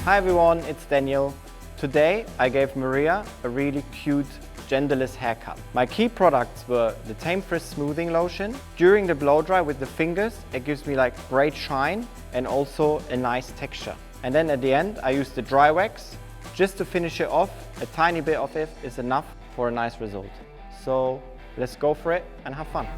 Hi everyone, it's Daniel. Today I gave Maria a really cute genderless haircut. My key products were the TAMEFRIZZ Smoothing Lotion. During the blow dry with the fingers, it gives me like great shine and also a nice texture. And then at the end I used the dry wax just to finish it off. A tiny bit of it is enough for a nice result. So let's go for it and have fun.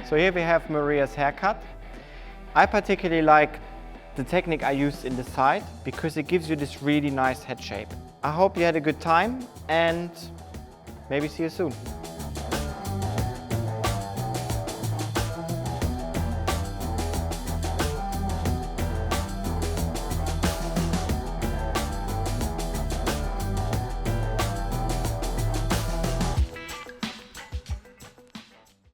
So here we have Maria's haircut. I particularly like the technique I used in the side because it gives you this really nice head shape. I hope you had a good time and maybe see you soon.